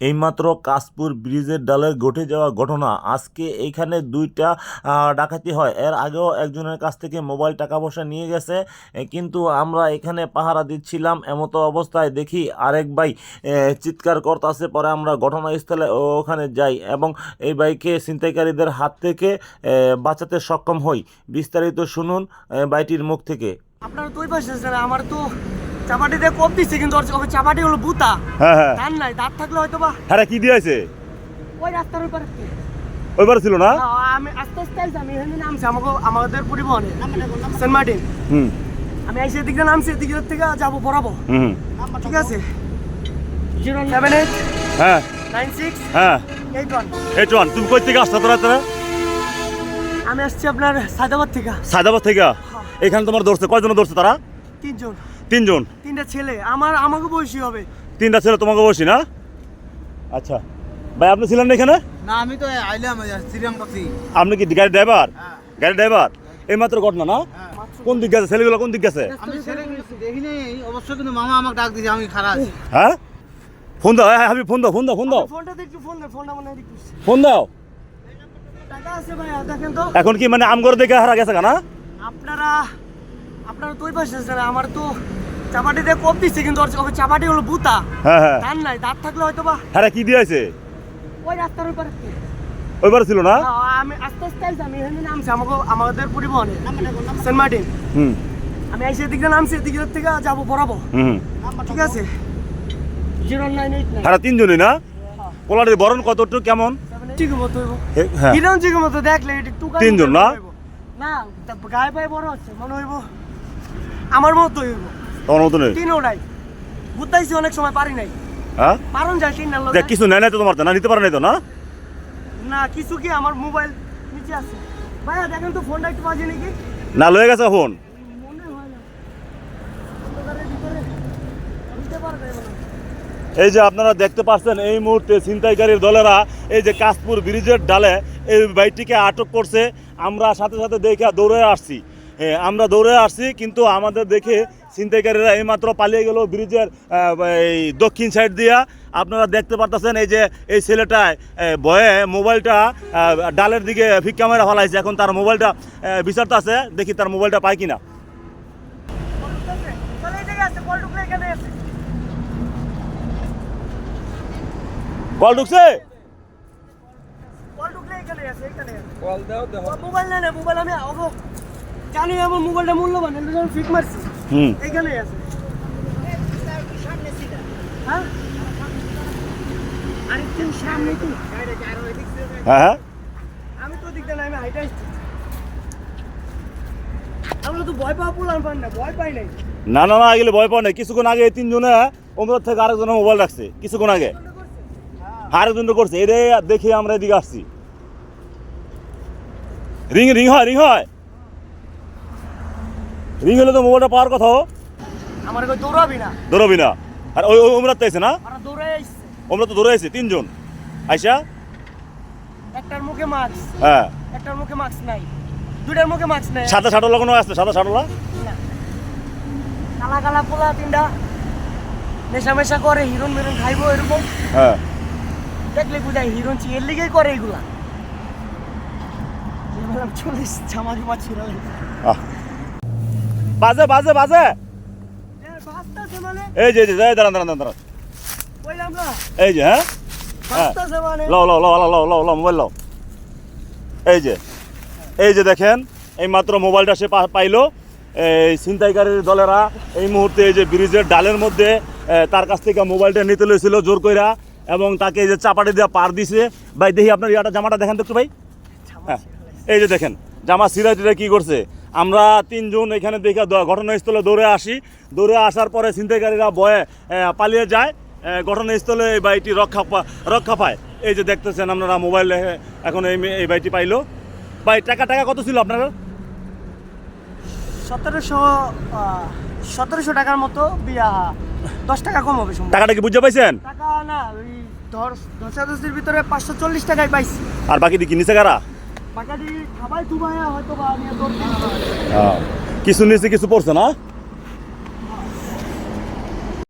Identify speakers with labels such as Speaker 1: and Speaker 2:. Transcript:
Speaker 1: এইমাত্র কাশপুর ব্রিজের ডালে ঘটে যাওয়া ঘটনা। আজকে এইখানে দুইটা ডাকাতি হয়। এর আগেও একজনের কাছ থেকে মোবাইল টাকা পয়সা নিয়ে গেছে, কিন্তু আমরা এখানে পাহারা দিচ্ছিলাম। এমতো অবস্থায় দেখি আরেক ভাই চিৎকার করতেছে। পরে আমরা ঘটনাস্থলে ওখানে যাই এবং এই বাইকে ছিনতাইকারীদের হাত থেকে বাঁচাতে সক্ষম হই। বিস্তারিত শুনুন বাইটির মুখ থেকে।
Speaker 2: আপনার তো ওই পাশে আমার তো চাপাটি দিয়ে কোপ দিচ্ছে, কিন্তু ওর চাপাটি হলো বুতা।
Speaker 1: হ্যাঁ হ্যাঁ,
Speaker 2: ধান নাই, দাঁত থাকলে হয়তো বা
Speaker 1: হ্যাঁ কি দিয়েছে
Speaker 2: ওই রাস্তার ওই পারে।
Speaker 1: ওইবার ছিল না।
Speaker 2: আমি আস্তে আস্তে আইছি, আমি এখানে নামছি আমাদের পরিবহনে সেন্ট মার্টিন। আমি আইসি এদিকে নামছি, এদিকে থেকে যাবো বরাবর। ঠিক আছে, 078
Speaker 1: হ্যাঁ
Speaker 2: 96
Speaker 1: হ্যাঁ
Speaker 2: 81।
Speaker 1: তুমি কই থেকে আসছো তোরা?
Speaker 2: আমি আসছি আপনার সায়দাবাদ থেকে।
Speaker 1: সায়দাবাদ থেকে এখানে তোমার ধরছে কয়জন ধরছে তারা? তিনজন। তিনটা
Speaker 2: ছেলে আমাকে বয়সী হবে।
Speaker 1: তিনটা ছেলে তোমাকে বসি না? আচ্ছা ভাই, আপনি ছিলেন না এখানে?
Speaker 3: না, আমি তো আইলাম শ্রীরাম টক্সি।
Speaker 1: আপনি কি গাড়ি ড্রাইভার?
Speaker 3: হ্যাঁ।
Speaker 1: গাড়ি ড্রাইভার। এই মাত্র ঘটনা না? কোন দিক গেছে ছেলেগুলো, কোন দিক গেছে?
Speaker 3: আমি দেখিনি অবশ্য, কিন্তু মামা আমাকে ডাক দিয়েছে, আমি খারাপ আছি।
Speaker 1: হ্যাঁ, ফোন দাও। হ্যাঁ হাবি, ফোন দাও।
Speaker 2: ফোনটা দেখি, ফোনটা মনে হয়
Speaker 1: ফোন দাও।
Speaker 2: টাকা আছে ভাই, দেখেন তো।
Speaker 1: এখন কি মানে আমগর দেখে হারা গেছে না?
Speaker 2: আপনারা তো ওই পাশে আমার তো চাপাটি দিয়ে কোপ দিচ্ছে, কিন্তু ওর চাপাটি হলো বুতা।
Speaker 1: হ্যাঁ হ্যাঁ,
Speaker 2: ধান নাই, দাঁত থাকলে হয়তো বা
Speaker 1: হ্যাঁ কি দিয়েছে?
Speaker 2: ওই রাস্তার ওই পারে।
Speaker 1: ওইবার ছিল না।
Speaker 2: আমি আস্তে আস্তে আইছি, আমি এখানে নামছি আমাদের পরিবহনে সেন্ট মার্টিন। আমি আইসি এদিকে নামছি, এদিকে থেকে যাবো বরাবর। ঠিক আছে, 0989।
Speaker 1: হ্যাঁ তিনজনই না? পোলারের বরণ কতটুকু কেমন?
Speaker 2: ঠিক মতো
Speaker 1: হ্যাঁ
Speaker 2: হিরণ ঠিক মতো দেখলে একটু
Speaker 1: তিনজন না?
Speaker 2: না, গায়ে পায়ে বড় হচ্ছে মনে হইব আমার মতো হইব।
Speaker 1: তোমার মতো নেই?
Speaker 2: তিনও নাই, বুঝতেছি অনেক সময় পারি নাই।
Speaker 1: হ্যাঁ
Speaker 2: পারন যায় তিন নাল
Speaker 1: দেখ, কিছু নেয় নাই তো তোমার? না নিতে পারে নাই তো না?
Speaker 2: না, কিছু কি আমার মোবাইল নিচে আছে। ভাইয়া দেখেন তো ফোনটা একটু বাজে নাকি?
Speaker 1: না, লয়ে গেছে ফোন।
Speaker 2: মনে হয় না, অন্ধকারের ভিতরে বুঝতে পারবে না।
Speaker 1: এই যে আপনারা দেখতে পাচ্ছেন এই মুহূর্তে ছিনতাইকারীর দলেরা এই যে কাশপুর ব্রিজের ডালে এই বাইকটিকে আটক করছে। আমরা সাথে সাথে দেখে দৌড়ে আসছি। আমরা দৌড়ে আসছি, কিন্তু আমাদের দেখে ছিনতাইকারীরা এইমাত্র পালিয়ে গেল ব্রিজের এই দক্ষিণ সাইড দিয়া। আপনারা দেখতে পারতেছেন এই যে এই ছেলেটায় ভয়ে মোবাইলটা ডালের দিকে ফিক ক্যামেরা ফেলাইছে। এখন তার মোবাইলটা বিচারতে আছে, দেখি তার মোবাইলটা পায় কিনা। কল ঢুকছে?
Speaker 2: মোবাইল না, মোবাইল আমি জানি আমার মোবাইলটা মূল্যবান, ফিট মারছি। এইখানেই আছে। হ্যাঁ, আরেকটু সামনে কি?
Speaker 1: হ্যাঁ হ্যাঁ,
Speaker 2: আমি তো দিকটা না, আমি হাইটা আসছি। আমরা তো ভয় পাওয়া পুলান পান না, ভয় পাই নাই।
Speaker 1: না না না, এগুলো ভয় পাওয়া নাই। কিছুক্ষণ আগে এই তিনজনে ওমর থেকে আরেকজনের মোবাইল রাখছে কিছুক্ষণ আগে। আরেকজন করছে, এটা দেখে আমরা এদিকে আসছি। রিং রিং হয়, রিং হয়, রিং হলে তো মোবাইলটা পাওয়ার কথা।
Speaker 2: আমার কই দৌড়াবি না,
Speaker 1: দৌড়াবি না। আর ওই ওমরাত তো আইছে না?
Speaker 2: আর দৌড়াই আইছে।
Speaker 1: ওমরা তো দৌড়ে আইছে তিনজন আইসা।
Speaker 2: একটার মুখে মাস্ক,
Speaker 1: হ্যাঁ,
Speaker 2: একটার মুখে মাস্ক নাই, দুইটার মুখে মাস্ক নাই।
Speaker 1: সাদা শাটলা কোনো আসছে? সাদা শাটলা
Speaker 2: না, কালা কালা পোলা তিনটা নেশা মেশা করে, হিরোন মেরন খাইবো এরকম।
Speaker 1: হ্যাঁ,
Speaker 2: দেখলে বুঝাই হিরোন এর লিগেই করে এইগুলা। চল্লিশ জামা জমা ছিঁড়া
Speaker 1: বাজে বাজে বাজে।
Speaker 2: বাঁচতেছে মানে
Speaker 1: এই যে দাঁড়ান দাঁড়ান দাঁড়ান,
Speaker 2: বললাম না,
Speaker 1: এই যে হ্যাঁ
Speaker 2: বাঁচতেছে মানে।
Speaker 1: লও লও লও লও লও লও মোবাইল লও। এই যে দেখেন, এই মাত্র মোবাইলটা সে পাইলো। এই ছিনতাইকারীর দলেরা এই মুহূর্তে এই যে ব্রিজের ডালের মধ্যে তার কাছ থেকে মোবাইলটা নিতে লইছিল জোর কইরা, এবং তাকে এই যে চাপাটি দিয়ে পার দিছে। ভাই দেখি আপনার ইয়াটা জামাটা দেখেন তো একটু ভাই। হ্যাঁ, এই যে দেখেন জামা সিরাজিরা কি করছে। আমরা তিনজন এখানে দেখে ঘটনাস্থলে দৌড়ে আসি। দৌড়ে আসার পরে ছিনতাইকারীরা ভয়ে পালিয়ে যায়। ঘটনাস্থলে এই বাইকটি রক্ষা পায়। এই যে দেখতেছেন আপনারা মোবাইলে এখন এই বাইকটি পাইলো। ভাই টাকা কত ছিল আপনার?
Speaker 2: 1700 টাকার মতো। 10 টাকা কম হবে।
Speaker 1: টাকাটা কি বুঝতে পাইছেন?
Speaker 2: টাকা না, ওই ধর্ষাধর্ষির ভিতরে 540 টাকায় পাইছি।
Speaker 1: আর বাকি কি নিচে কারা?
Speaker 2: বাকি খাবাই তুবাইয়া হয়তো বা নিয়ে দৌড়।
Speaker 1: কিছু নিচে কিছু পড়ছে না?